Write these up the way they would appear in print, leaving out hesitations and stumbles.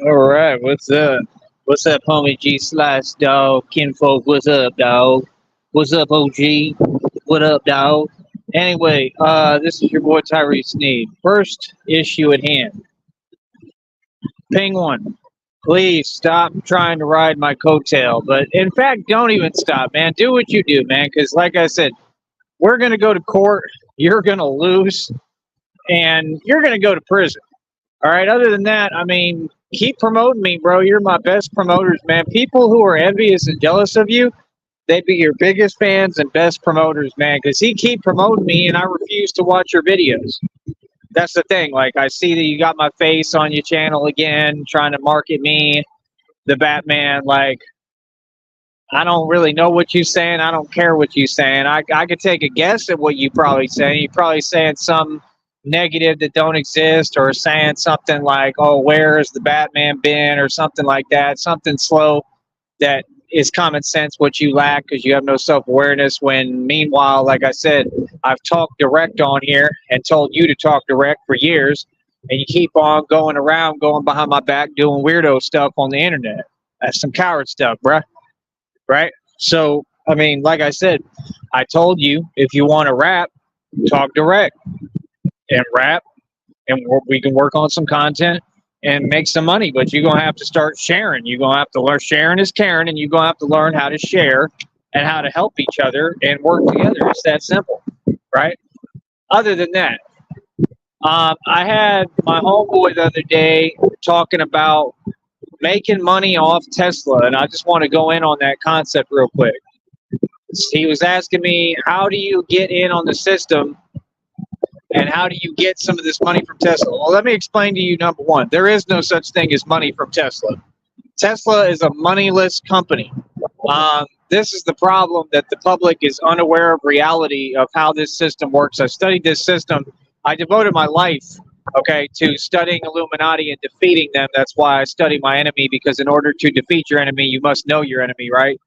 All right, what's up? What's up, homie G Slice, dog? Kinfolk, what's up, dog? What's up, OG? What up, dog? Anyway, this is your boy Tyree Sneed. First issue at hand. Ping one. Please stop trying to ride my coattail. But in fact, don't even stop, man. Do what you do, man. Because, like I said, we're going to go to court. You're going to lose. And you're going to go to prison. All right. Other than that, I mean, keep promoting me, bro. You're my best promoters, man. People who are envious and jealous of you, they'd be your biggest fans and best promoters, man. Because he keep promoting me, and I refuse to watch your videos. That's the thing. Like, I see that you got my face on your channel again, trying to market me, the Batman. Like, I don't really know what you're saying. I don't care what you're saying. I could take a guess at what you probably saying. You're probably saying some negative that don't exist, or saying something like, "Oh, where has the Batman been?" or something like that. Something slow that is common sense, what you lack because you have no self awareness. When meanwhile, like I said, I've talked direct on here and told you to talk direct for years, and you keep on going around, going behind my back, doing weirdo stuff on the internet. That's some coward stuff, bruh, right? So, I mean, like I said, I told you if you want to rap, talk direct and rap, and we can work on some content and make some money. But you're gonna have to start sharing. You're gonna have to learn. Sharing is caring, and you're gonna have to learn how to share and how to help each other and work together. It's that simple, right? Other than that, I had my homeboy the other day talking about making money off Tesla, and I just want to go in on that concept real quick. He was asking me, how do you get in on the system and how do you get some of this money from Tesla? Well, let me explain to you. Number one, there is no such thing as money from Tesla. Tesla is a moneyless company. This is the problem, that the public is unaware of reality of how this system works. I studied this system. I devoted my life, okay, to studying Illuminati and defeating them. That's why I study my enemy, because in order to defeat your enemy, you must know your enemy, right?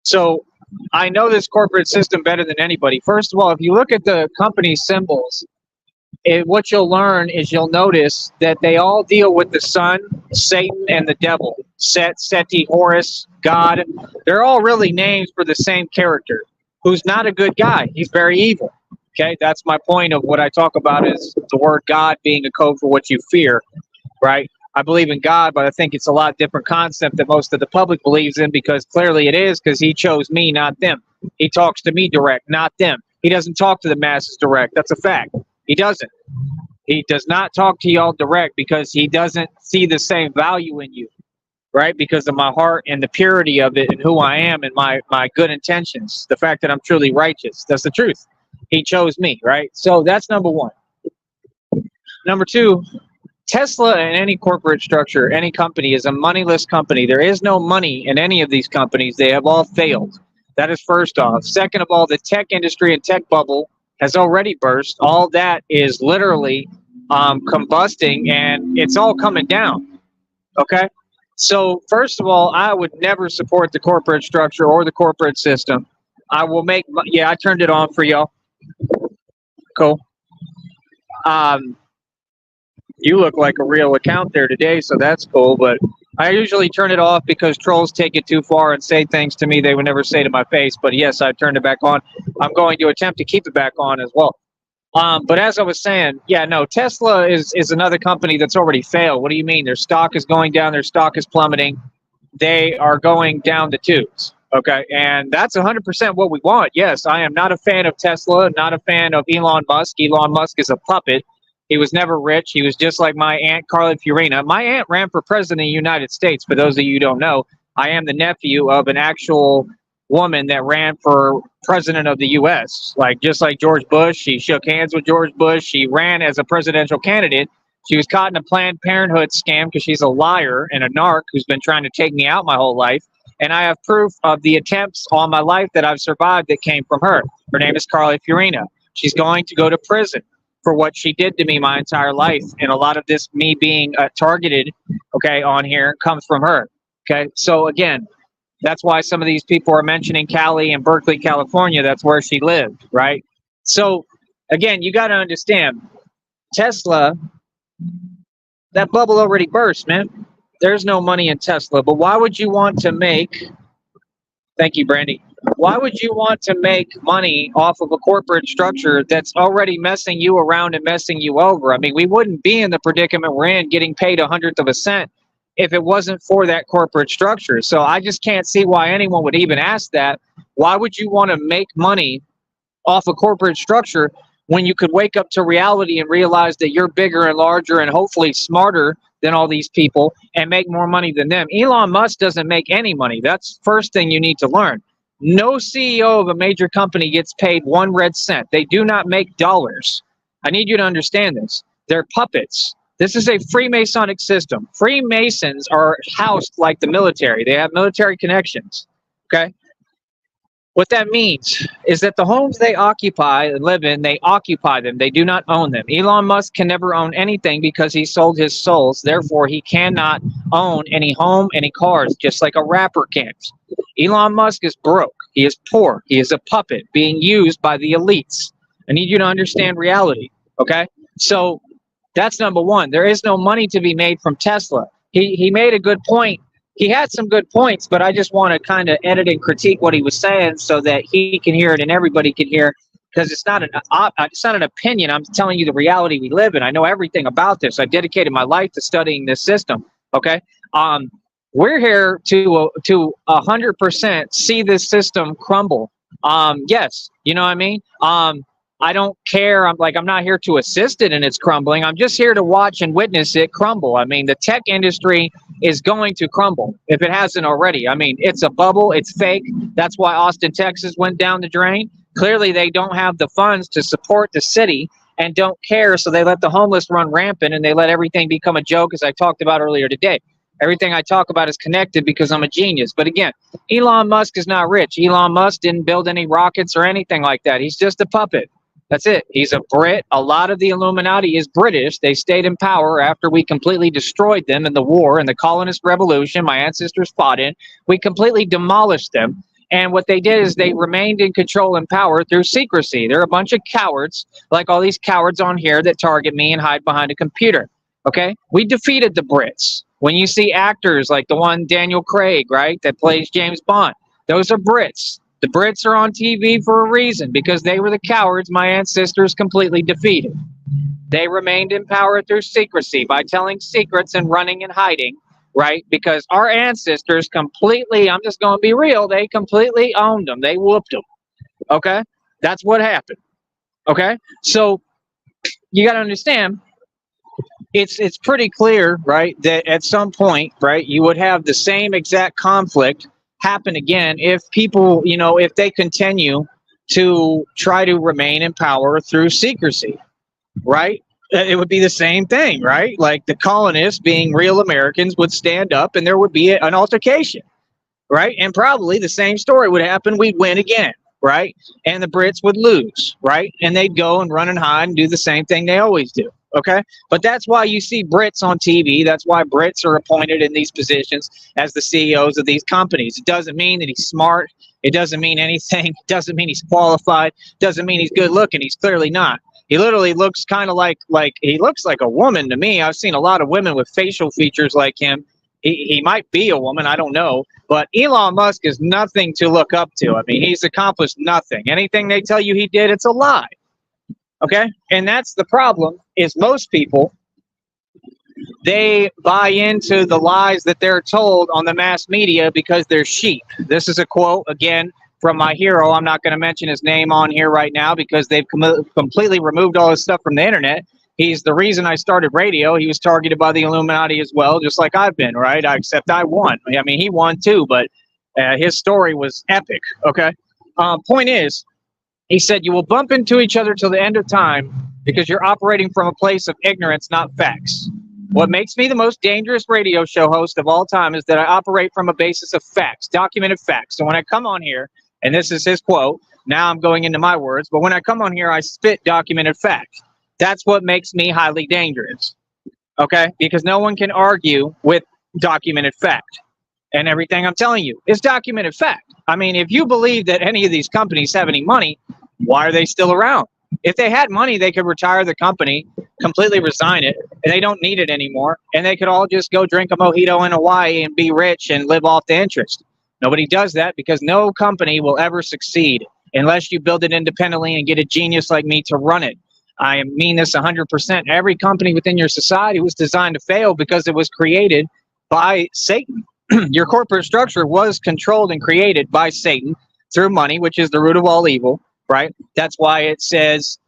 So I know this corporate system better than anybody. First of all, if you look at the company symbols, what you'll learn is you'll notice that they all deal with the sun, Satan, and the devil. Set, Seti, Horus, God. They're all really names for the same character, who's not a good guy. He's very evil. Okay, that's my point of what I talk about, is the word God being a code for what you fear, right? I believe in God, but I think it's a lot different concept that most of the public believes in, because clearly it is, because he chose me, not them. He talks to me direct, not them. He doesn't talk to the masses direct. That's a fact. He doesn't. He does not talk to y'all direct because he doesn't see the same value in you, right? Because of my heart and the purity of it and who I am and my good intentions. The fact that I'm truly righteous. That's the truth. He chose me, right? So that's number one. Number two, Tesla and any corporate structure, any company is a moneyless company. There is no money in any of these companies. They have all failed. That is first off. Second of all, the tech industry and tech bubble has already burst. All that is literally combusting, and it's all coming down. Okay? So, first of all, I would never support the corporate structure or the corporate system. I will make, yeah, I turned it on for y'all. Cool. Um, you look like a real account there today, so that's cool. But I usually turn it off because trolls take it too far and say things to me they would never say to my face. But yes, I turned it back on. I'm going to attempt to keep it back on as well. But as I was saying, yeah, no, Tesla is another company that's already failed. What do you mean? Their stock is going down. Their stock is plummeting. They are going down the tubes. Okay, and that's 100% what we want. Yes, I am not a fan of Tesla, not a fan of Elon Musk. Elon Musk is a puppet. He was never rich. He was just like my aunt, Carly Fiorina. My aunt ran for president of the United States. For those of you who don't know, I am the nephew of an actual woman that ran for president of the U.S. Like, just like George Bush, she shook hands with George Bush. She ran as a presidential candidate. She was caught in a Planned Parenthood scam because she's a liar and a narc who's been trying to take me out my whole life. And I have proof of the attempts on my life that I've survived that came from her. Her name is Carly Fiorina. She's going to go to prison for what she did to me my entire life. And a lot of this, me being targeted, okay, on here comes from her. Okay, so again, that's why some of these people are mentioning Cali and Berkeley, California. That's where she lived, right? So again, you got to understand, Tesla, that bubble already burst, man. There's no money in Tesla. But why would you want to make, thank you, Brandy. Why would you want to make money off of a corporate structure that's already messing you around and messing you over? I mean, we wouldn't be in the predicament we're in getting paid a hundredth of a cent if it wasn't for that corporate structure. So I just can't see why anyone would even ask that. Why would you want to make money off a corporate structure when you could wake up to reality and realize that you're bigger and larger and hopefully smarter than all these people and make more money than them? Elon Musk doesn't make any money. That's the first thing you need to learn. No CEO of a major company gets paid 1 red cent. They do not make dollars. I need you to understand this. They're puppets. This is a Freemasonic system. Freemasons are housed like the military. They have military connections. Okay? What that means is that the homes they occupy and live in, they occupy them. They do not own them. Elon Musk can never own anything because he sold his souls. Therefore, he cannot own any home, any cars, just like a rapper can't. Elon Musk is broke. He is poor. He is a puppet being used by the elites. I need you to understand reality, okay? So that's number one. There is no money to be made from Tesla. He made a good point. He had some good points, but I just want to kind of edit and critique what he was saying so that he can hear it and everybody can hear, because it's not an opinion. I'm telling you the reality we live in. I know everything about this. I dedicated my life to studying this system. Okay, we're here to 100% see this system crumble. Yes, you know what I mean. I don't care. I'm not here to assist it in its crumbling. I'm just here to watch and witness it crumble. I mean, the tech industry is going to crumble if it hasn't already. I mean, it's a bubble. It's fake. That's why Austin, Texas went down the drain. Clearly, they don't have the funds to support the city and don't care. So they let the homeless run rampant and they let everything become a joke, as I talked about earlier today. Everything I talk about is connected because I'm a genius. But again, Elon Musk is not rich. Elon Musk didn't build any rockets or anything like that. He's just a puppet. That's it. He's a Brit. A lot of the Illuminati is British. They stayed in power after we completely destroyed them in the war and the colonist revolution my ancestors fought in. We completely demolished them. And what they did is they remained in control and power through secrecy. They're a bunch of cowards, like all these cowards on here that target me and hide behind a computer. Okay? We defeated the Brits. When you see actors like the one Daniel Craig, right, that plays James Bond, those are Brits. The Brits are on TV for a reason, because they were the cowards my ancestors completely defeated. They remained in power through secrecy by telling secrets and running and hiding, right? Because our ancestors completely, I'm just going to be real, they completely owned them. They whooped them. Okay? That's what happened. Okay? So you got to understand, it's pretty clear, right, that at some point, right, you would have the same exact conflict happen again if people, if they continue to try to remain in power through secrecy, right? It would be the same thing, right? Like the colonists, being real Americans, would stand up and there would be an altercation, right? And probably the same story would happen. We'd win again, right? And the Brits would lose, right? And they'd go and run and hide and do the same thing they always do. Okay, but that's why you see Brits on TV. That's why Brits are appointed in these positions as the CEOs of these companies. It doesn't mean that he's smart. It doesn't mean anything. It doesn't mean he's qualified. It doesn't mean he's good looking. He's clearly not. He literally looks kind of like he looks like a woman to me. I've seen a lot of women with facial features like him. He might be a woman. I don't know. But Elon Musk is nothing to look up to. I mean, he's accomplished nothing. Anything they tell you he did, it's a lie. Okay, and that's the problem, is most people, they buy into the lies that they're told on the mass media because they're sheep. This is a quote, again, from my hero. I'm not going to mention his name on here right now because they've completely removed all his stuff from the internet. He's the reason I started radio. He was targeted by the Illuminati as well, just like I've been, right? Except I won. I mean, he won too, but his story was epic, okay? Point is, he said, you will bump into each other till the end of time because you're operating from a place of ignorance, not facts. What makes me the most dangerous radio show host of all time is that I operate from a basis of facts, documented facts. So when I come on here, and this is his quote, now I'm going into my words, but when I come on here, I spit documented facts. That's what makes me highly dangerous, okay? Because no one can argue with documented fact. And everything I'm telling you is documented fact. I mean, if you believe that any of these companies have any money, why are they still around? If they had money, they could retire the company, completely resign it, and they don't need it anymore. And they could all just go drink a mojito in Hawaii and be rich and live off the interest. Nobody does that because no company will ever succeed unless you build it independently and get a genius like me to run it. I mean this 100%. Every company within your society was designed to fail because it was created by Satan. Your corporate structure was controlled and created by Satan through money, which is the root of all evil, right? That's why it says,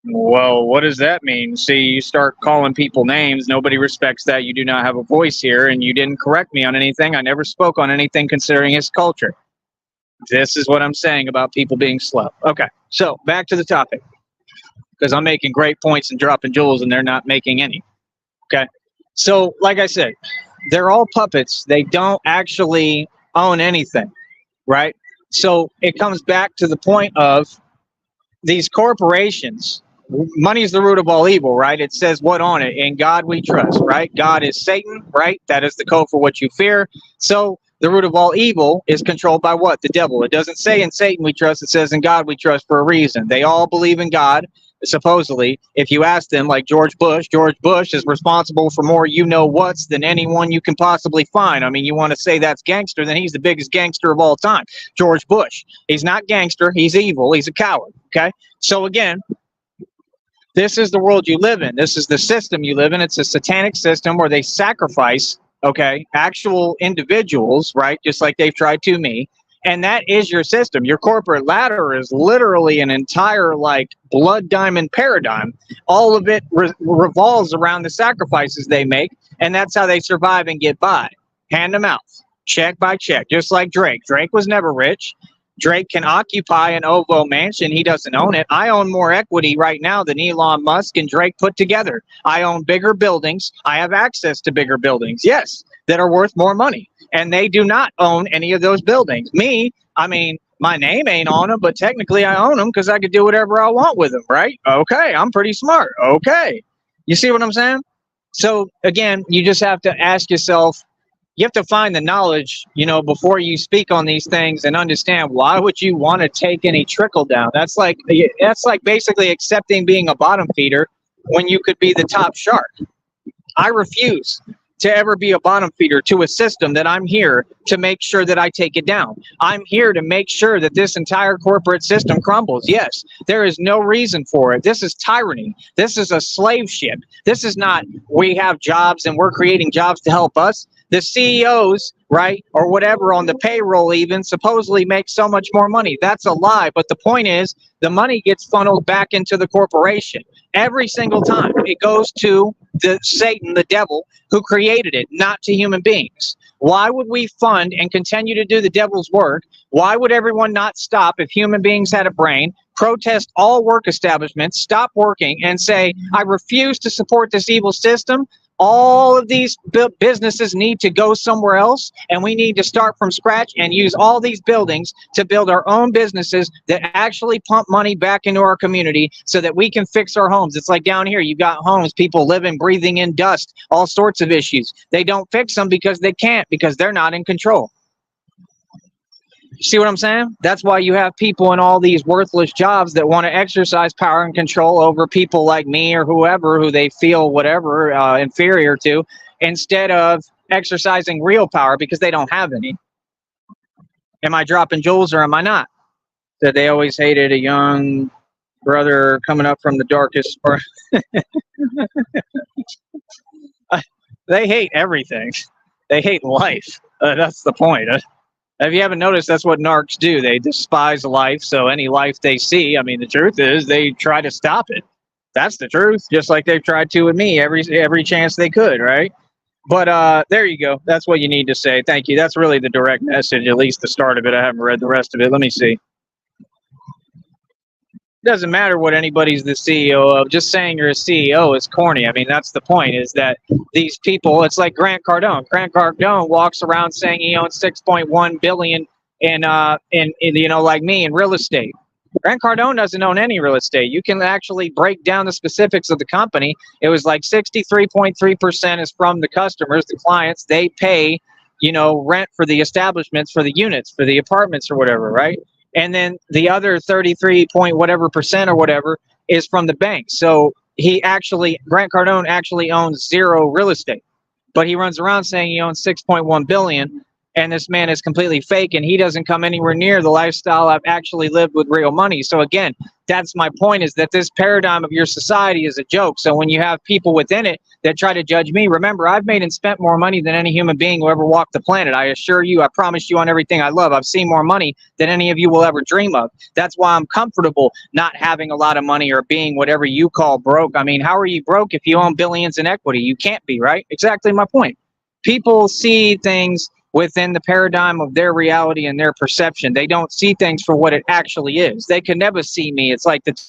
well, what does that mean? See, you start calling people names. Nobody respects that. You do not have a voice here, and you didn't correct me on anything. I never spoke on anything considering his culture. This is what I'm saying about people being slow. Okay, so back to the topic, because I'm making great points and dropping jewels, and they're not making any. Okay, so like I said, they're all puppets. They don't actually own anything, right? So it comes back to the point of these corporations. Money is the root of all evil, right? It says what on it? In God we trust, right? God is Satan, right? That is the code for what you fear. So the root of all evil is controlled by what? The devil. It doesn't say in Satan we trust. It says in God we trust for a reason. They all believe in God, supposedly. If you ask them, like George Bush is responsible for more you-know-whats than anyone you can possibly find. I mean, you want to say that's gangster, then he's the biggest gangster of all time. George Bush. He's not gangster. He's evil. He's a coward, okay? So again, this is the world you live in. This is the system you live in. It's a satanic system where they sacrifice, okay, actual individuals, right, just like they've tried to me. And that is your system. Your corporate ladder is literally an entire, like, blood diamond paradigm. All of it revolves around the sacrifices they make, and that's how they survive and get by. Hand to mouth, check by check, just like Drake. Drake was never rich. Drake can occupy an OVO mansion. He doesn't own it. I own more equity right now than Elon Musk and Drake put together. I own bigger buildings. I have access to bigger buildings, yes, that are worth more money. And they do not own any of those buildings. Me, I mean, my name ain't on them, but technically I own them because I could do whatever I want with them, right? Okay, I'm pretty smart. Okay. You see what I'm saying? So, again, you just have to ask yourself, you have to find the knowledge, you know, before you speak on these things and understand why would you want to take any trickle down. That's like basically accepting being a bottom feeder when you could be the top shark. I refuse to ever be a bottom feeder to a system that I'm here to make sure that I take it down. I'm here to make sure that this entire corporate system crumbles. Yes, there is no reason for it. This is tyranny. This is a slave ship. This is not we have jobs and we're creating jobs to help us. The CEOs, right, or whatever on the payroll even supposedly make so much more money. That's a lie. But the point is the money gets funneled back into the corporation. Every single time it goes to the Satan, the devil, who created it, not to human beings. Why would we fund and continue to do the devil's work? Why would everyone not stop if human beings had a brain, protest all work establishments, stop working, and say, I refuse to support this evil system? All of these businesses need to go somewhere else, and we need to start from scratch and use all these buildings to build our own businesses that actually pump money back into our community so that we can fix our homes. It's like down here, you got homes, people living, breathing in dust, all sorts of issues. They don't fix them because they can't, because they're not in control. You see what I'm saying? That's why you have people in all these worthless jobs that want to exercise power and control over people like me or whoever who they feel whatever inferior to, instead of exercising real power because they don't have any. Am I dropping jewels or am I not? That they always hated a young brother coming up from the darkest part. They hate everything. They hate life. That's the point. If you haven't noticed, that's what narcs do. They despise life, so any life they see, I mean, the truth is they try to stop it. That's the truth, just like they've tried to with me every chance they could, right? But there you go. That's what you need to say. Thank you. That's really the direct message, at least the start of it. I haven't read the rest of it. Let me see. Doesn't matter what anybody's the CEO of. Just saying you're a CEO is corny. I mean, that's the point, is that these people, it's like Grant Cardone. Grant Cardone walks around saying he owns 6.1 billion in you know, like me, in real estate. Grant Cardone doesn't own any real estate. You can actually break down the specifics of the company. It was like 63.3% is from the customers, the clients. They pay, you know, rent for the establishments, for the units, for the apartments or whatever, right? and then the other 33 point whatever percent or whatever is from the bank. So Grant Cardone actually owns zero real estate, but he runs around saying he owns 6.1 billion, and this man is completely fake, and he doesn't come anywhere near the lifestyle I've actually lived with real money. So again, that's my point, is that this paradigm of your society is a joke. So when you have people within it that try to judge me, remember, I've made and spent more money than any human being who ever walked the planet. I assure you, I promise you on everything I love, I've seen more money than any of you will ever dream of. That's why I'm comfortable not having a lot of money or being whatever you call broke. I mean, how are you broke if you own billions in equity? You can't be, right? Exactly my point. People see things within the paradigm of their reality and their perception. They don't see things for what it actually is. They can never see me. It's like the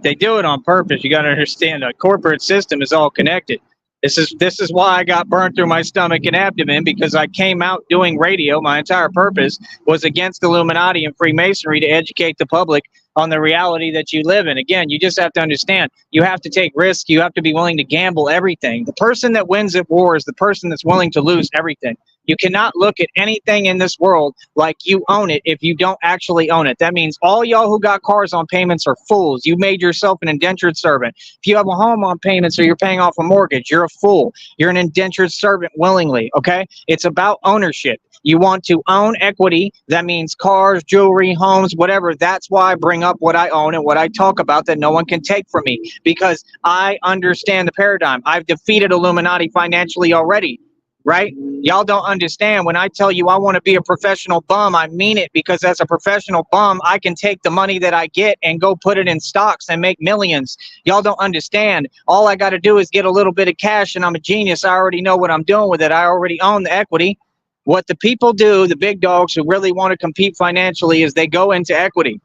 they do it on purpose. You got to understand, the corporate system is all connected. This is why I got burnt through my stomach and abdomen, because I came out doing radio. My entire purpose was against Illuminati and Freemasonry, to educate the public on the reality that you live in. Again, you just have to understand, you have to take risks. You have to be willing to gamble everything. The person that wins at war is the person that's willing to lose everything. You cannot look at anything in this world like you own it if you don't actually own it. That means all y'all who got cars on payments are fools. You made yourself an indentured servant. If you have a home on payments or you're paying off a mortgage, you're a fool. You're an indentured servant willingly, okay? It's about ownership. You want to own equity. That means cars, jewelry, homes, whatever. That's why I bring up what I own and what I talk about that no one can take from me, because I understand the paradigm. I've defeated Illuminati financially already. Right? Y'all don't understand. When I tell you I want to be a professional bum, I mean it, because as a professional bum, I can take the money that I get and go put it in stocks and make millions. Y'all don't understand. All I got to do is get a little bit of cash and I'm a genius. I already know what I'm doing with it. I already own the equity. What the people do, the big dogs who really want to compete financially, is they go into equity.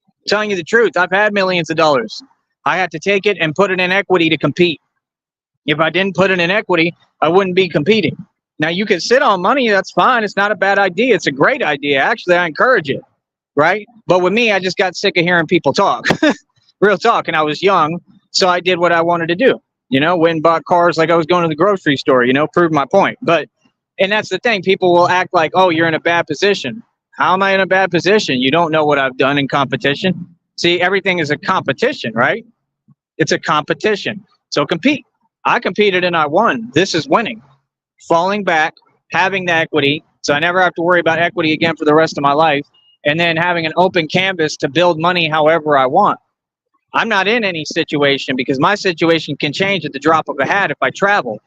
I'm telling you the truth, I've had millions of dollars. I had to take it and put it in equity to compete. If I didn't put it in equity, I wouldn't be competing. Now, you can sit on money. That's fine. It's not a bad idea. It's a great idea. Actually, I encourage it, right? But with me, I just got sick of hearing people talk, real talk. And I was young, so I did what I wanted to do. Went and bought cars like I was going to the grocery store, proved my point. And that's the thing. People will act like, oh, you're in a bad position. How am I in a bad position? You don't know what I've done in competition. See, everything is a competition, right? It's a competition. So compete. I competed and I won. This is winning. Falling back, having the equity, so I never have to worry about equity again for the rest of my life. and then having an open canvas to build money however I want. I'm not in any situation because my situation can change at the drop of a hat if I travel.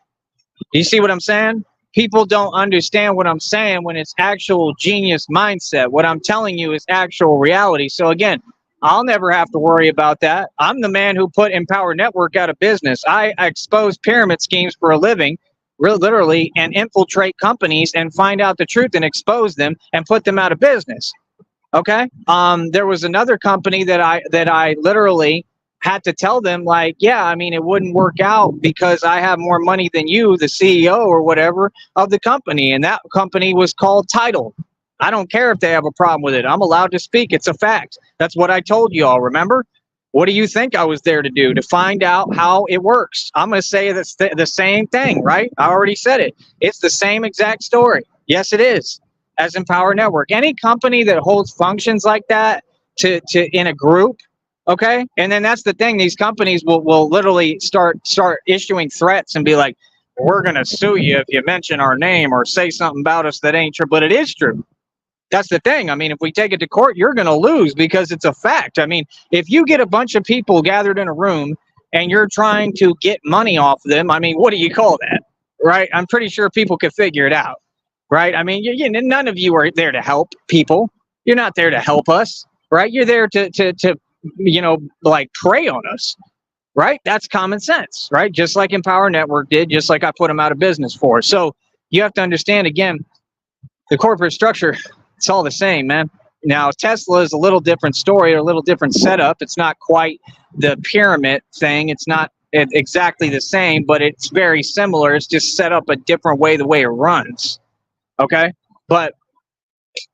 You see what I'm saying? People don't understand what I'm saying when it's actual genius mindset. What I'm telling you is actual reality. So again, I'll never have to worry about that. I'm the man who put Empower Network out of business. I expose pyramid schemes for a living, literally, and infiltrate companies and find out the truth and expose them and put them out of business. Okay. There was another company that I literally had to tell them, like, yeah, I mean, it wouldn't work out because I have more money than you, the CEO or whatever of the company. And that company was called Tidal. I don't care if they have a problem with it. I'm allowed to speak. It's a fact. That's what I told you all. Remember? What do you think I was there to do? To find out how it works. I'm going to say that's the same thing, right? I already said it. It's the same exact story. Yes, it is. As Empower Network, any company that holds functions like that to in a group, okay, and then that's the thing. These companies will literally start issuing threats and be like, "We're gonna sue you if you mention our name or say something about us that ain't true." But it is true. That's the thing. I mean, if we take it to court, you're gonna lose because it's a fact. I mean, if you get a bunch of people gathered in a room and you're trying to get money off them, I mean, what do you call that, right? I'm pretty sure people could figure it out. Right? I mean, none of you are there to help people. You're not there to help us, right? You're there to like prey on us, right? That's common sense, right? Just like Empower Network did, just like I put them out of business for. So you have to understand, again, the corporate structure, it's all the same, man. Now, Tesla is a little different story, or a little different setup. It's not quite the pyramid thing. It's not exactly the same, but it's very similar. It's just set up a different way, the way it runs. Okay, but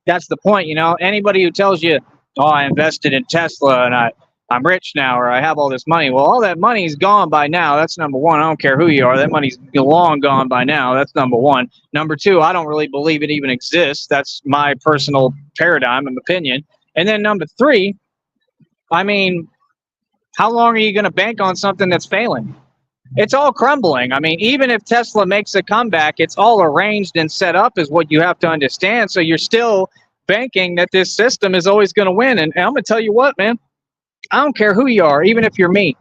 that's the point. Anybody who tells you, "Oh, I invested in Tesla and I'm rich now," or "I have all this money," well, all that money's gone by now. That's number one. I don't care who you are. That money's long gone by now. That's number one. Number two, I don't really believe it even exists. That's my personal paradigm and opinion. And then number three, I mean, how long are you going to bank on something that's failing? It's all crumbling. I mean, even if Tesla makes a comeback, it's all arranged and set up is what you have to understand. So you're still banking that this system is always going to win. And I'm going to tell you what, man, I don't care who you are, even if you're me,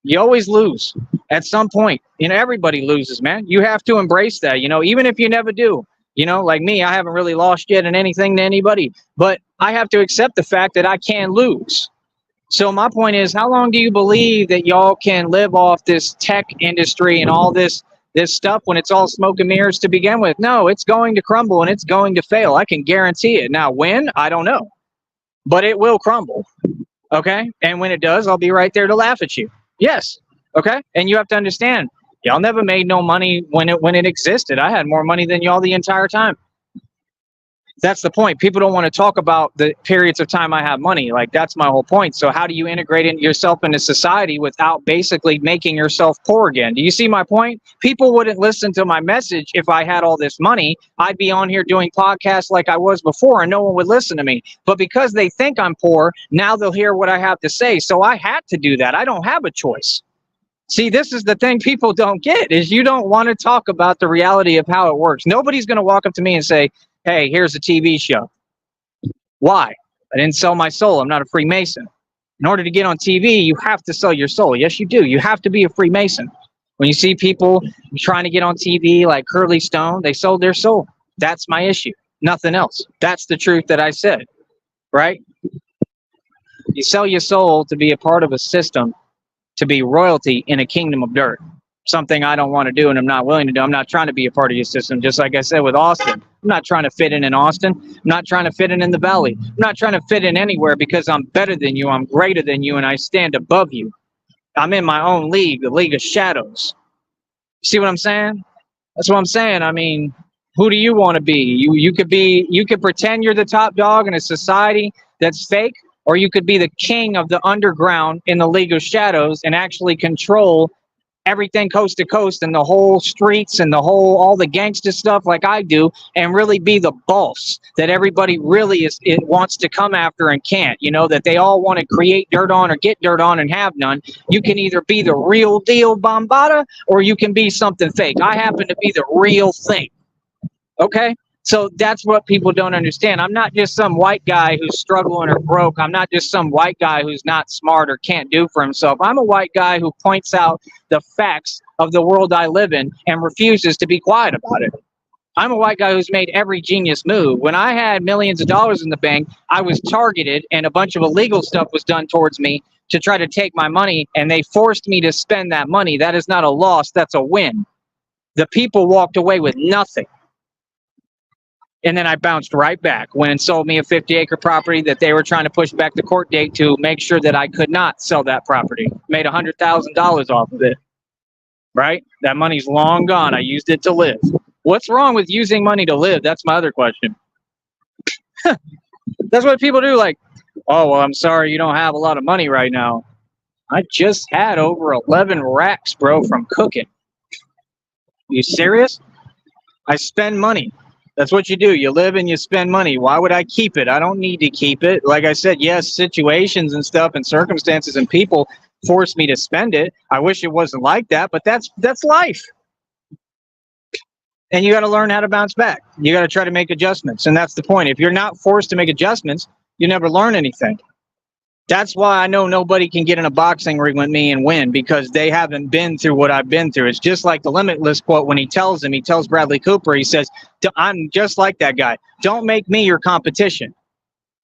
you always lose at some point. Everybody loses, man. You have to embrace that, even if you never do. Like me, I haven't really lost yet in anything to anybody, but I have to accept the fact that I can lose. So my point is, how long do you believe that y'all can live off this tech industry and all this stuff when it's all smoke and mirrors to begin with? No, it's going to crumble and it's going to fail. I can guarantee it. Now, when? I don't know. But it will crumble. Okay? And when it does, I'll be right there to laugh at you. Yes. Okay? And you have to understand, y'all never made no money when it existed. I had more money than y'all the entire time. That's the point. People don't want to talk about the periods of time I have money. Like, that's my whole point. So how do you integrate yourself into society without basically making yourself poor again? Do you see my point? People wouldn't listen to my message if I had all this money. I'd be on here doing podcasts like I was before and no one would listen to me. But because they think I'm poor, now they'll hear what I have to say. So I had to do that. I don't have a choice. See, this is the thing people don't get, is you don't want to talk about the reality of how it works. Nobody's going to walk up to me and say, "Hey, here's a TV show." Why? I didn't sell my soul. I'm not a Freemason. In order to get on TV, you have to sell your soul. Yes, you do. You have to be a Freemason. When you see people trying to get on TV like Curly Stone, they sold their soul. That's my issue. Nothing else. That's the truth that I said, right? You sell your soul to be a part of a system, to be royalty in a kingdom of dirt. Something I don't want to do and I'm not willing to do. I'm not trying to be a part of your system. Just like I said with Austin, I'm not trying to fit in Austin. I'm not trying to fit in the Valley. I'm not trying to fit in anywhere because I'm better than you. I'm greater than you and I stand above you. I'm in my own league, the League of Shadows. See what I'm saying? That's what I'm saying. I mean, who do you want to be? You could pretend you're the top dog in a society that's fake, or you could be the king of the underground in the League of Shadows and actually control everything coast to coast and the whole streets and all the gangster stuff like I do, and really be the boss that everybody really wants to come after and can't, that they all want to create dirt on or get dirt on and have none. You can either be the real deal Bambaataa or you can be something fake. I happen to be the real thing. Okay? So that's what people don't understand. I'm not just some white guy who's struggling or broke. I'm not just some white guy who's not smart or can't do for himself. I'm a white guy who points out the facts of the world I live in and refuses to be quiet about it. I'm a white guy who's made every genius move. When I had millions of dollars in the bank, I was targeted and a bunch of illegal stuff was done towards me to try to take my money, and they forced me to spend that money. That is not a loss, that's a win. The people walked away with nothing. And then I bounced right back, went and sold me a 50-acre property that they were trying to push back the court date to make sure that I could not sell that property. Made $100,000 off of it, right? That money's long gone. I used it to live. What's wrong with using money to live? That's my other question. That's what people do. Like, oh, well, I'm sorry you don't have a lot of money right now. I just had over 11 racks, bro, from cooking. You serious? I spend money. That's what you do. You live and you spend money. Why would I keep it? I don't need to keep it. Like I said, yes, situations and stuff and circumstances and people force me to spend it. I wish it wasn't like that, but that's life. And you got to learn how to bounce back. You got to try to make adjustments. And that's the point. If you're not forced to make adjustments, you never learn anything. That's why I know nobody can get in a boxing ring with me and win, because they haven't been through what I've been through. It's just like the Limitless quote when he tells Bradley Cooper, he says, I'm just like that guy. Don't make me your competition.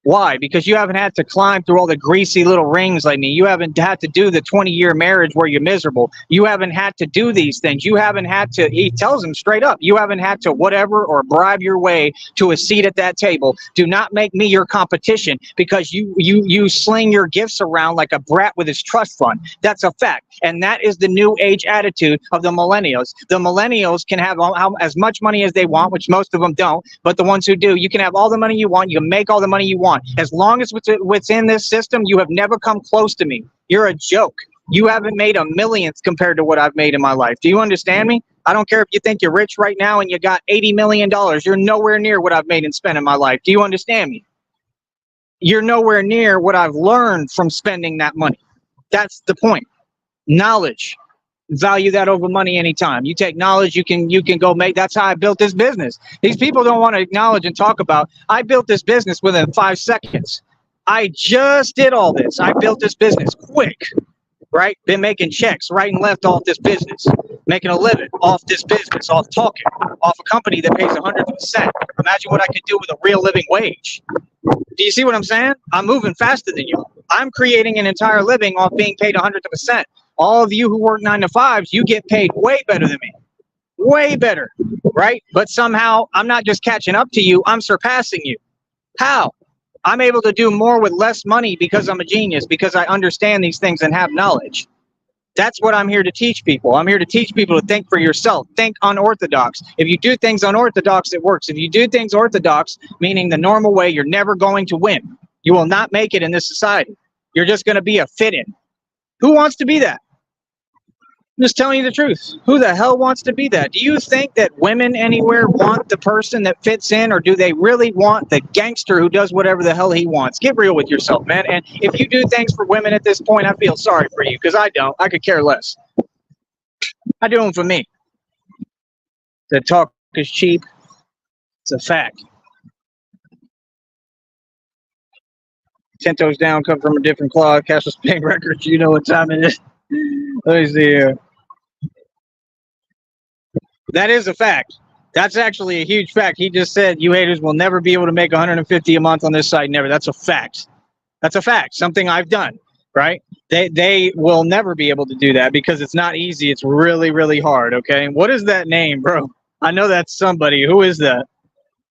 Why? Because you haven't had to climb through all the greasy little rings like me. You haven't had to do the 20-year marriage where you're miserable. You haven't had to do these things. You haven't had to, he tells him straight up, you haven't had to whatever or bribe your way to a seat at that table. Do not make me your competition, because you sling your gifts around like a brat with his trust fund. That's a fact. And that is the new age attitude of the millennials. The millennials can have as much money as they want, which most of them don't, but the ones who do, you can have all the money you want. You can make all the money you want. As long as within this system, you have never come close to me. You're a joke. You haven't made a millionth compared to what I've made in my life. Do you understand me? I don't care if you think you're rich right now and you got $80 million. You're nowhere near what I've made and spent in my life. Do you understand me? You're nowhere near what I've learned from spending that money. That's the point. Knowledge. Value that over money anytime. You take knowledge, you can go make. That's how I built this business. These people don't want to acknowledge and talk about, I built this business within 5 seconds. I just did all this. I built this business quick, right? Been making checks right and left off this business, making a living off this business, off talking, off a company that pays 100%. Imagine what I could do with a real living wage. Do you see what I'm saying? I'm moving faster than you. I'm creating an entire living off being paid 100%. All of you who work 9 to 5s, you get paid way better than me. Way better, right? But somehow I'm not just catching up to you, I'm surpassing you. How? I'm able to do more with less money because I'm a genius, because I understand these things and have knowledge. That's what I'm here to teach people. I'm here to teach people to think for yourself. Think unorthodox. If you do things unorthodox, it works. If you do things orthodox, meaning the normal way, you're never going to win. You will not make it in this society. You're just going to be a fit-in. Who wants to be that? I'm just telling you the truth. Who the hell wants to be that? Do you think that women anywhere want the person that fits in, or do they really want the gangster who does whatever the hell he wants? Get real with yourself, man. And if you do things for women at this point, I feel sorry for you, because I don't. I could care less. I do them for me. The talk is cheap. It's a fact. 10 toes down, come from a different cloth. Castle Spring Records, you know what time it is. Let me see here. That is a fact. That's actually a huge fact. He just said you haters will never be able to make 150 a month on this site. Never. That's a fact. That's a fact. Something I've done, right? They will never be able to do that because it's not easy. It's really, really hard, okay? What is that name, bro? I know that's somebody. Who is that?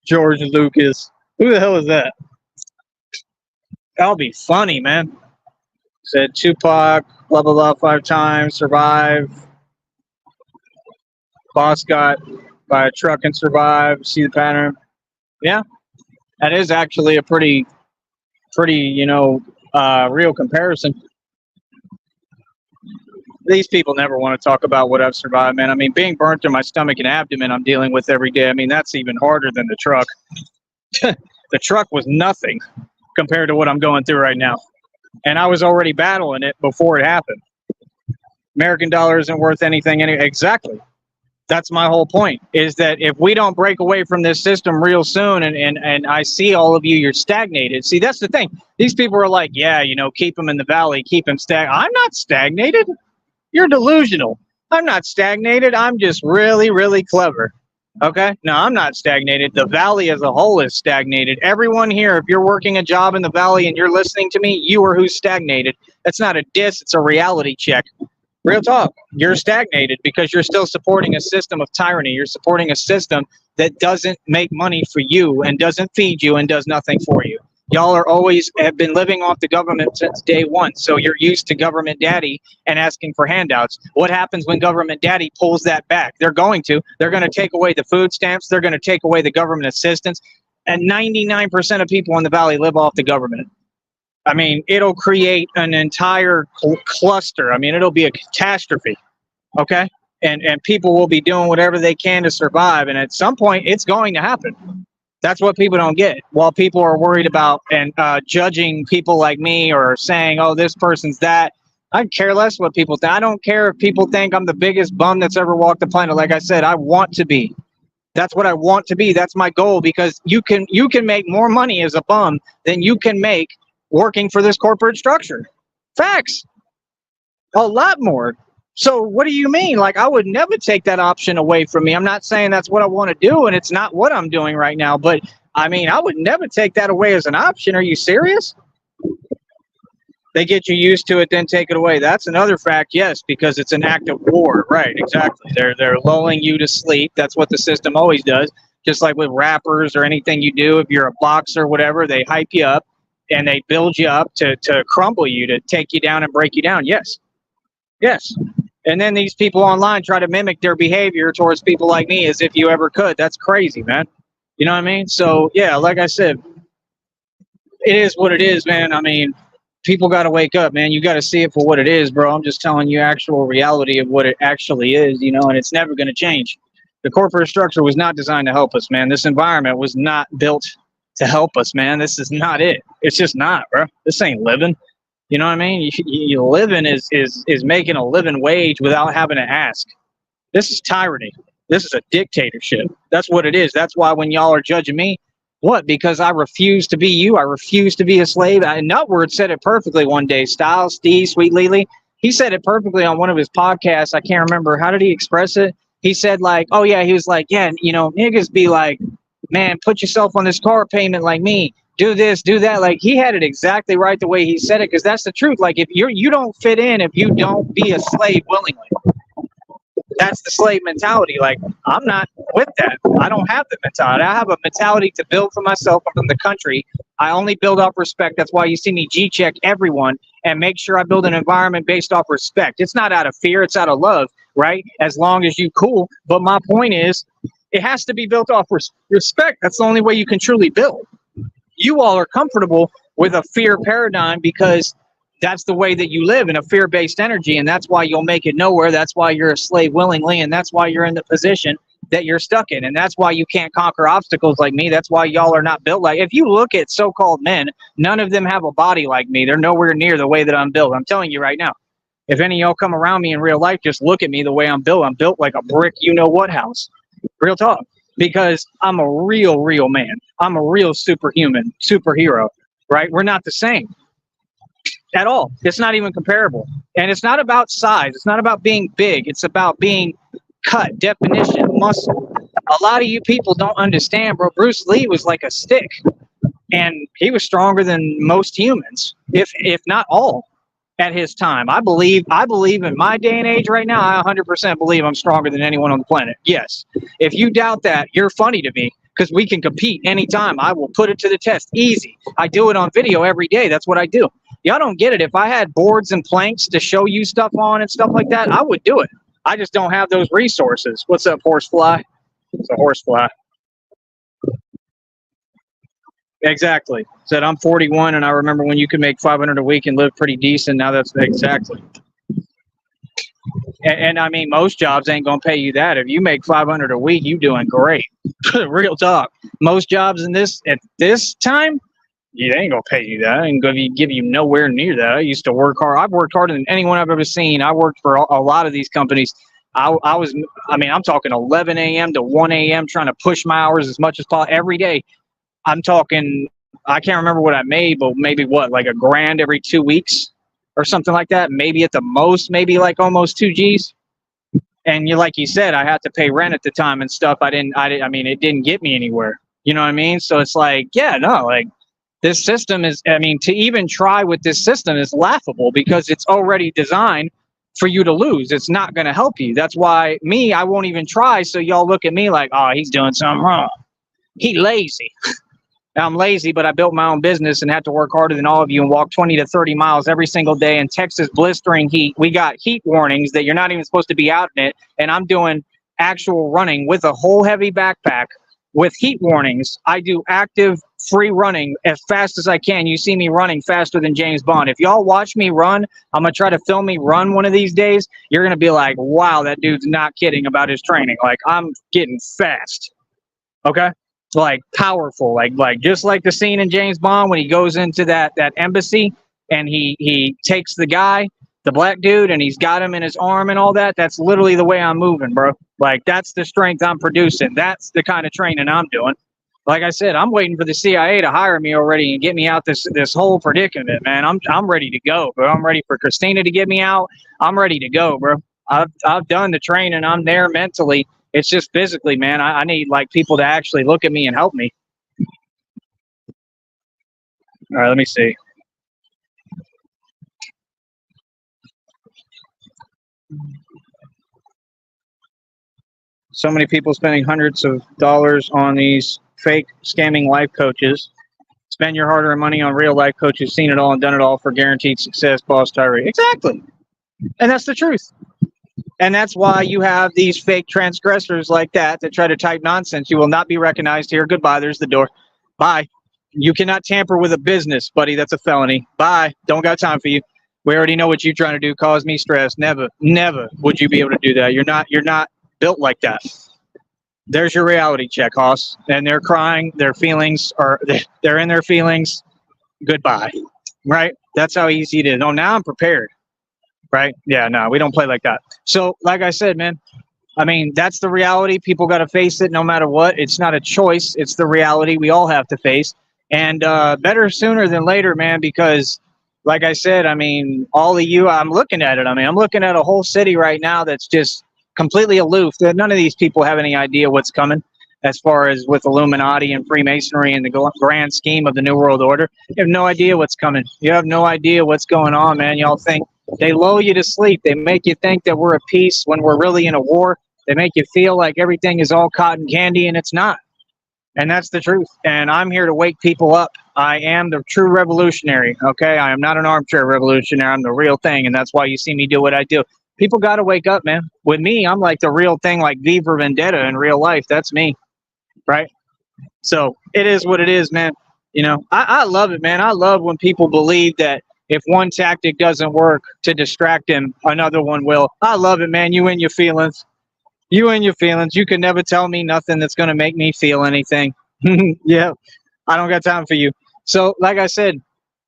George Lucas. Who the hell is that? That'll be funny, man. Said Tupac, blah, blah, blah, 5 times, survive. Boss got by a truck and survived. See the pattern? Yeah, that is actually a pretty, real comparison. These people never want to talk about what I've survived, man. I mean, being burnt in my stomach and abdomen I'm dealing with every day. I mean, that's even harder than the truck. The truck was nothing compared to what I'm going through right now. And I was already battling it before it happened. American dollar isn't worth anything anyway. Exactly. That's my whole point, is that if we don't break away from this system real soon, and I see all of you, you're stagnated. See, that's the thing. These people are like, yeah, keep them in the valley, keep them I'm not stagnated. You're delusional. I'm not stagnated. I'm just really, really clever. Okay? No, I'm not stagnated. The valley as a whole is stagnated. Everyone here, if you're working a job in the valley and you're listening to me, you are who's stagnated. That's not a diss, it's a reality check. Real talk. You're stagnated because you're still supporting a system of tyranny. You're supporting a system that doesn't make money for you and doesn't feed you and does nothing for you. Y'all have been living off the government since day one. So you're used to government daddy and asking for handouts. What happens when government daddy pulls that back? They're going to take away the food stamps. They're going to take away the government assistance. And 99% of people in the valley live off the government. I mean, it'll create an entire cluster. I mean, it'll be a catastrophe, okay? And people will be doing whatever they can to survive. And at some point, it's going to happen. That's what people don't get. While people are worried about and judging people like me or saying, oh, this person's that, I care less what people think. I don't care if people think I'm the biggest bum that's ever walked the planet. Like I said, I want to be. That's what I want to be. That's my goal, because you can make more money as a bum than you can make working for this corporate structure. Facts. A lot more. So what do you mean? Like, I would never take that option away from me. I'm not saying that's what I want to do, and it's not what I'm doing right now, but I mean, I would never take that away as an option. Are you serious? They get you used to it, then take it away. That's another fact, yes, because it's an act of war. Right, exactly. They're lulling you to sleep. That's what the system always does. Just like with rappers or anything you do, if you're a boxer or whatever, they hype you up. And they build you up to crumble you, to take you down and break you down. Yes. Yes. And then these people online try to mimic their behavior towards people like me as if you ever could. That's crazy, man. You know what I mean? So, yeah, like I said, it is what it is, man. I mean, people got to wake up, man. You got to see it for what it is, bro. I'm just telling you actual reality of what it actually is, and it's never going to change. The corporate structure was not designed to help us, man. This environment was not built to help us, man. This is not it. It's just not, bro. This ain't living. You know what I mean? You living is making a living wage without having to ask. This is tyranny. This is a dictatorship. That's what it is. That's why when y'all are judging me, what? Because I refuse to be you. I refuse to be a slave. Nutword said it perfectly one day. Styles, Steve, Sweet Lily. He said it perfectly on one of his podcasts. I can't remember. How did he express it? He said like, oh yeah, he was like, yeah, niggas be like, man, put yourself on this car payment like me. Do this, do that. Like, he had it exactly right the way he said it, because that's the truth. Like, if you don't fit in, if you don't be a slave willingly, that's the slave mentality. Like, I'm not with that. I don't have the mentality. I have a mentality to build for myself and from the country. I only build off respect. That's why you see me G-check everyone and make sure I build an environment based off respect. It's not out of fear. It's out of love, right? As long as you cool. But my point is, it has to be built off respect. That's the only way you can truly build. You all are comfortable with a fear paradigm because that's the way that you live, in a fear-based energy, and that's why you'll make it nowhere. That's why you're a slave willingly, and that's why you're in the position that you're stuck in, and that's why you can't conquer obstacles like me. That's why y'all are not built like. If you look at so-called men, none of them have a body like me. They're nowhere near the way that I'm built. I'm telling you right now. If any of y'all come around me in real life, just look at me the way I'm built. I'm built like a brick you-know-what house. Real talk. Because I'm a real man. I'm a real superhuman, superhero, right? We're not the same at all. It's not even comparable. And it's not about size. It's not about being big. It's about being cut, definition, muscle. A lot of you people don't understand, bro. Bruce Lee was like a stick. And he was stronger than most humans, if not all, at his time. I believe in my day and age right now, I 100% believe I'm stronger than anyone on the planet. Yes. If you doubt that, you're funny to me, because we can compete anytime. I will put it to the test. Easy. I do it on video every day. That's what I do. Y'all don't get it. If I had boards and planks to show you stuff on and stuff like that, I would do it. I just don't have those resources. What's up, horsefly? It's a horsefly. Exactly. Said I'm 41, and I remember when you could make $500 a week and live pretty decent. Now that's exactly. And I mean, most jobs ain't gonna pay you that. If you make $500 a week, you doing great. Real talk. Most jobs at this time, yeah, they ain't gonna pay you that. Ain't gonna give you nowhere near that. I used to work hard. I've worked harder than anyone I've ever seen. I worked for a lot of these companies. I was, I mean, I'm talking 11 a.m. to 1 a.m. trying to push my hours as much as possible every day. I'm talking, I can't remember what I made, but maybe what, like $1,000 every 2 weeks or something like that. Maybe at the most, maybe like almost 2 G's. And like you said, I had to pay rent at the time and stuff. I mean, it didn't get me anywhere. You know what I mean? So it's like, yeah, no, like this system is, I mean, to even try with this system is laughable because it's already designed for you to lose. It's not going to help you. That's why I won't even try. So y'all look at me like, oh, he's doing something wrong. He lazy. I'm lazy, but I built my own business and had to work harder than all of you and walk 20 to 30 miles every single day in Texas blistering heat. We got heat warnings that you're not even supposed to be out in it. And I'm doing actual running with a whole heavy backpack with heat warnings. I do active free running as fast as I can. You see me running faster than James Bond. If y'all watch me run, I'm going to try to film me run one of these days. You're going to be like, wow, that dude's not kidding about his training. Like, I'm getting fast. Okay? Like powerful, like just like the scene in James Bond when he goes into that embassy and he takes the guy, the black dude, and he's got him in his arm and all that. That's literally the way I'm moving, bro. Like that's the strength I'm producing. That's the kind of training I'm doing. Like I said, I'm waiting for the CIA to hire me already and get me out this whole predicament, man. I'm ready to go, bro. I'm ready for Christina to get me out. I'm ready to go, bro. I've done the training. I'm there mentally. It's just physically, man. I need like people to actually look at me and help me. All right, let me see. So many people spending hundreds of dollars on these fake scamming life coaches. Spend your hard-earned money on real life coaches, seen it all and done it all for guaranteed success, Boss Tyree. Exactly. And that's the truth. And that's why you have these fake transgressors like that try to type nonsense. You will not be recognized here. Goodbye. There's the door. Bye. You cannot tamper with a business, buddy. That's a felony. Bye. Don't got time for you. We already know what you're trying to do. Cause me stress. Never would you be able to do that. You're not built like that. There's your reality check, Hoss. And they're crying. Their feelings are, they're in their feelings. Goodbye. Right? That's how easy it is. Oh, now I'm prepared. Right? Yeah, no, we don't play like that. So, like I said, man, I mean, that's the reality. People got to face it no matter what. It's not a choice. It's the reality we all have to face. And better sooner than later, man, because, like I said, I mean, all of you, I'm looking at it. I mean, I'm looking at a whole city right now that's just completely aloof. None of these people have any idea what's coming as far as with Illuminati and Freemasonry and the grand scheme of the New World Order. You have no idea what's coming. You have no idea what's going on, man. Y'all think they lull you to sleep. They make you think that we're at peace when we're really in a war. They make you feel like everything is all cotton candy, and it's not. And that's the truth. And I'm here to wake people up. I am the true revolutionary, okay? I am not an armchair revolutionary. I'm the real thing, and that's why you see me do what I do. People got to wake up, man. With me, I'm like the real thing, like V for Vendetta in real life. That's me, right? So it is what it is, man. You know, I love it, man. I love when people believe that if one tactic doesn't work to distract him, another one will. I love it, man. You and your feelings. You and your feelings. You can never tell me nothing that's going to make me feel anything. Yeah, I don't got time for you. So, like I said,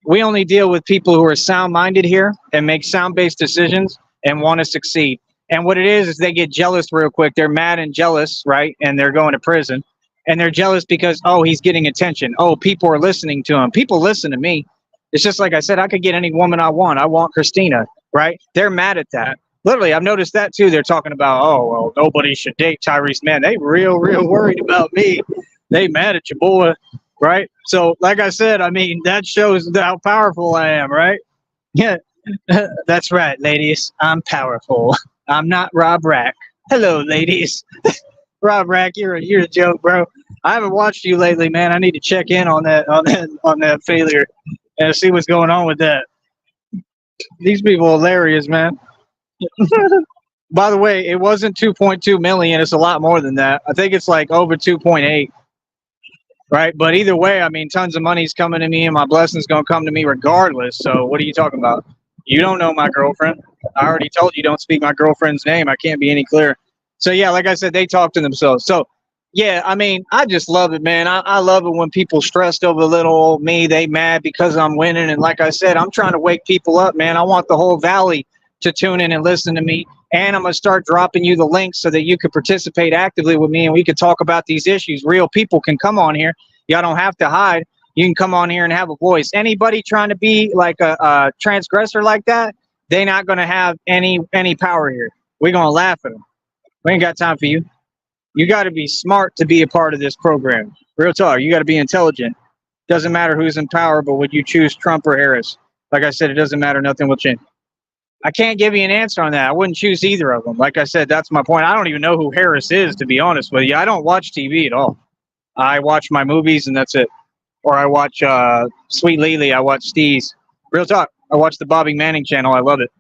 we only deal with people who are sound-minded here and make sound-based decisions and want to succeed. And what it is they get jealous real quick. They're mad and jealous, right? And they're going to prison. And they're jealous because, oh, he's getting attention. Oh, people are listening to him. People listen to me. It's just like I said, I could get any woman I want. I want Christina, right? They're mad at that. Literally, I've noticed that too. They're talking about, oh, well, nobody should date Tyrese. Man, they real worried about me. They mad at your boy, right? So, like I said, I mean, that shows how powerful I am, right? Yeah, that's right, ladies. I'm powerful. I'm not Rob Rack. Hello, ladies. Rob Rack, you're a joke, bro. I haven't watched you lately, man. I need to check in on that failure and see what's going on with that. These people are hilarious, man. By the way, it wasn't 2.2 million. It's a lot more than that. I think it's like over 2.8. Right? But either way, I mean, tons of money's coming to me and my blessing's going to come to me regardless. So what are you talking about? You don't know my girlfriend. I already told you don't speak my girlfriend's name. I can't be any clearer. So, yeah, like I said, they talk to themselves. So, yeah, I mean, I just love it, man. I love it when people stressed over little old me. They mad because I'm winning. And like I said, I'm trying to wake people up, man. I want the whole valley to tune in and listen to me And I'm going to start dropping you the links so that you can participate actively with me and we can talk about these issues. Real people can come on here. Y'all don't have to hide. You can come on here and have a voice. Anybody trying to be like a transgressor like that, they're not going to have any power here. We're going to laugh at them. We ain't got time for you. You got to be smart to be a part of this program. Real talk. You got to be intelligent. Doesn't matter who's in power, but would you choose Trump or Harris? Like I said, it doesn't matter. Nothing will change. I can't give you an answer on that. I wouldn't choose either of them. Like I said, that's my point. I don't even know who Harris is, to be honest with you. I don't watch TV at all. I watch my movies and that's it. Or I watch Sweet Lily. I watch Steez. Real talk. I watch the Bobby Manning channel. I love it.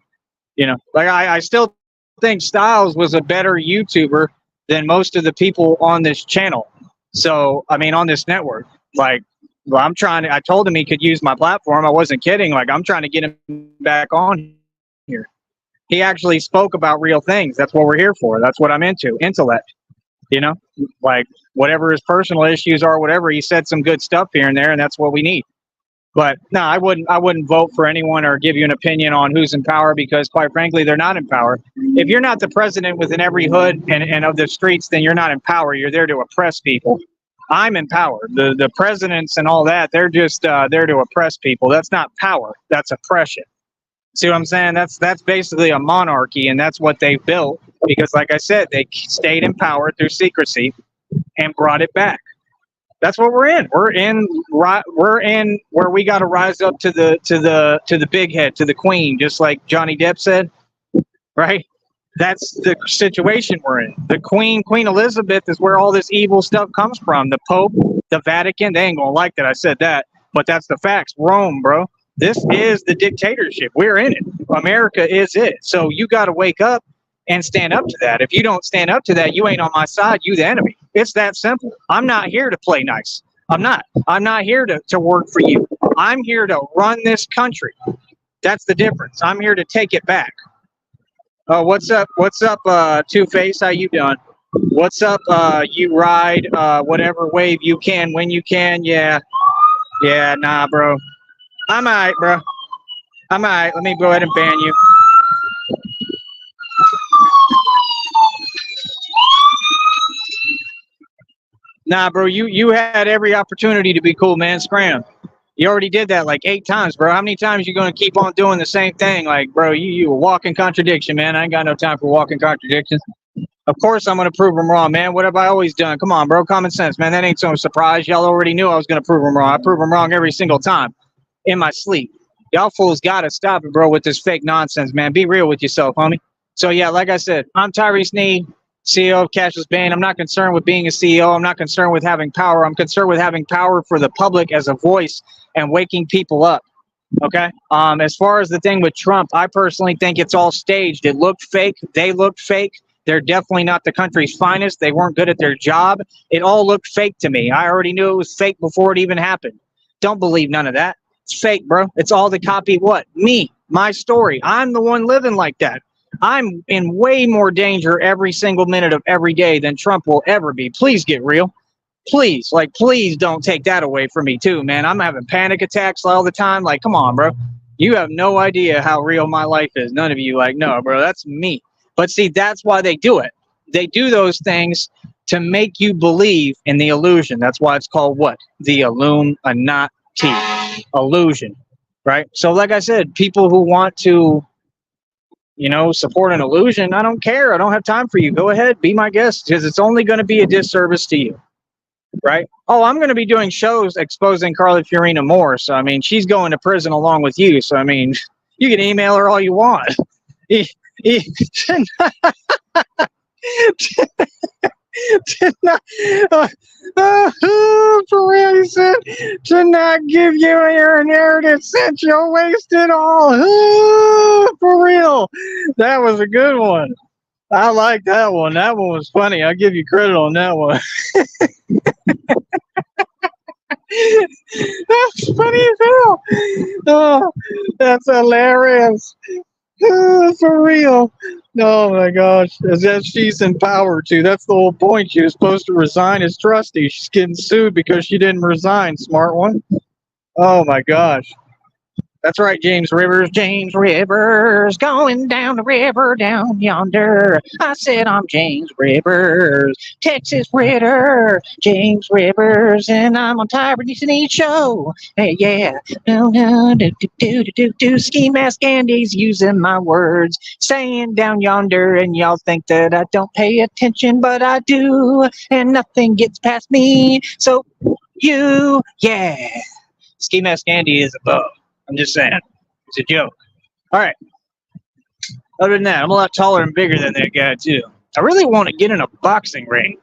You know, like I still think Styles was a better YouTuber than most of the people on this channel. So, I mean, on this network, like, well, I told him he could use my platform. I wasn't kidding. Like, I'm trying to get him back on here. He actually spoke about real things. That's what we're here for. That's what I'm into. Intellect, you know, like whatever his personal issues are, whatever. He said some good stuff here and there, and that's what we need. But no, I wouldn't vote for anyone or give you an opinion on who's in power because, quite frankly, they're not in power. If you're not the president within every hood and of the streets, then you're not in power. You're there to oppress people. I'm in power. The presidents and all that, they're just there to oppress people. That's not power. That's oppression. See what I'm saying? That's basically a monarchy, and that's what they built because, like I said, they stayed in power through secrecy and brought it back. That's what we're in. We're in where we got to rise up to the big head, to the queen, just like Johnny Depp said, right? That's the situation we're in. The Queen Elizabeth is where all this evil stuff comes from. The Pope, the Vatican, they ain't gonna like that I said that, but that's the facts. Rome, bro. This is the dictatorship. We're in it. America is it. So you got to wake up and stand up to that. If you don't stand up to that, you ain't on my side. You the enemy. It's that simple. I'm not here to play nice. I'm not here to work for you. I'm here to run this country. That's the difference. I'm here to take it back. Oh, what's up? What's up, Two-Face? How you doing? What's up? You ride whatever wave you can when you can. Yeah. Yeah, nah, bro. I'm all right, bro. I'm all right. Let me go ahead and ban you. Nah, bro, you had every opportunity to be cool, man. Scram. You already did that like 8 times, bro. How many times you gonna keep on doing the same thing? Like, bro, you a walking contradiction, man. I ain't got no time for walking contradictions. Of course I'm gonna prove them wrong, man. What have I always done? Come on, bro. Common sense, man. That ain't so surprise. Y'all already knew I was gonna prove them wrong. I prove them wrong every single time in my sleep. Y'all fools gotta stop it, bro, with this fake nonsense, man. Be real with yourself, homie. So yeah, like I said, I'm Tyree Sneed, CEO of Cashless Bane. I'm not concerned with being a CEO. I'm not concerned with having power. I'm concerned with having power for the public as a voice and waking people up. Okay. As far as the thing with Trump, I personally think it's all staged. It looked fake. They looked fake. They're definitely not the country's finest. They weren't good at their job. It all looked fake to me. I already knew it was fake before it even happened. Don't believe none of that. It's fake, bro. It's all to copy what? Me, my story. I'm the one living like that. I'm in way more danger every single minute of every day than Trump will ever be. Please get real. Please, like, please don't take that away from me too, man. I'm having panic attacks all the time. Like, come on, bro. You have no idea how real my life is. None of you, like, no, bro, that's me. But see, that's why they do it. They do those things to make you believe in the illusion. That's why it's called what? The Illuminati. Illusion, right? So like I said, people who want to, you know, support an illusion, I don't care. I don't have time for you. Go ahead, be my guest, because it's only going to be a disservice to you, right? Oh, I'm going to be doing shows exposing Carly Fiorina more. So, I mean, she's going to prison along with you. So, I mean, you can email her all you want. For real, he said, to not give you your inheritance since you'll waste it all. For real. That was a good one. I like that one. That one was funny. I'll give you credit on that one. That's funny as hell. Oh, that's hilarious. For real. Oh my gosh. As if she's in power too. That's the whole point. She was supposed to resign as trustee. She's getting sued because she didn't resign, smart one. Oh my gosh. That's right, James Rivers. James Rivers going down the river down yonder. I said I'm James Rivers, Texas Ritter. James Rivers, and I'm on Tyree Sneed Show. Hey, yeah. Do. Ski Mask Andy's using my words, saying down yonder, and y'all think that I don't pay attention, but I do, and nothing gets past me. So yeah. Ski Mask Andy is above. I'm just saying. It's a joke. All right. Other than that, I'm a lot taller and bigger than that guy, too. I really want to get in a boxing ring.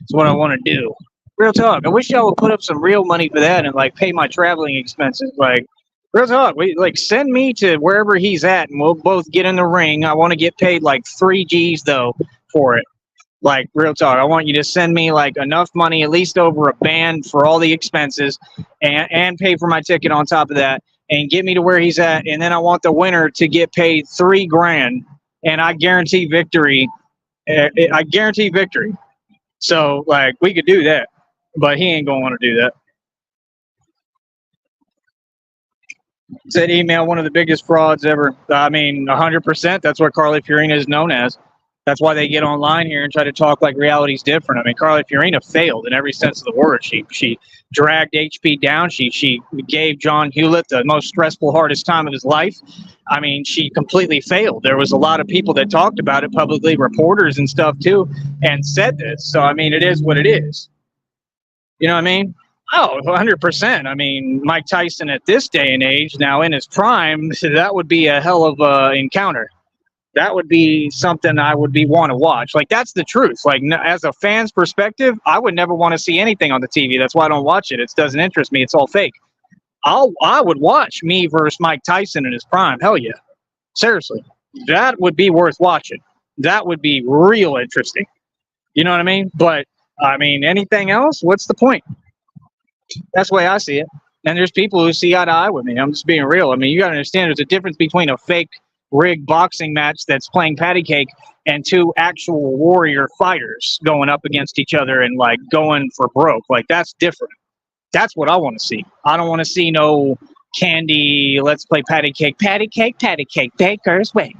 That's what I want to do. Real talk. I wish y'all would put up some real money for that and, like, pay my traveling expenses. Like, real talk. Send me to wherever he's at, and we'll both get in the ring. I want to get paid, like, 3 G's, though, for it. Like, real talk. I want you to send me, like, enough money, at least over a band for all the expenses, and pay for my ticket on top of that, and get me to where he's at, and then I want the winner to get paid $3 grand, and I guarantee victory. I guarantee victory. So, like, we could do that, but he ain't gonna want to do that. Said email, one of the biggest frauds ever. I mean, 100%. That's what Carly Fiorina is known as. That's why they get online here and try to talk like reality's different. I mean, Carly Fiorina failed in every sense of the word. She dragged HP down. She gave John Hewlett the most stressful, hardest time of his life. I mean, she completely failed. There was a lot of people that talked about it publicly, reporters and stuff too, and said this. So, I mean, it is what it is. You know what I mean? Oh, 100%. I mean, Mike Tyson at this day and age, now in his prime, that would be a hell of a encounter. That would be something I would want to watch. Like, that's the truth. Like, as a fan's perspective, I would never want to see anything on the TV. That's why I don't watch it. It doesn't interest me. It's all fake. I would watch me versus Mike Tyson in his prime. Hell yeah. Seriously. That would be worth watching. That would be real interesting. You know what I mean? But, I mean, anything else? What's the point? That's the way I see it. And there's people who see eye to eye with me. I'm just being real. I mean, you got to understand there's a difference between a fake rigged boxing match that's playing patty cake and 2 actual warrior fighters going up against each other and, like, going for broke. Like, that's different. That's what I want to see. I don't want to see no candy, let's play patty cake, baker's way.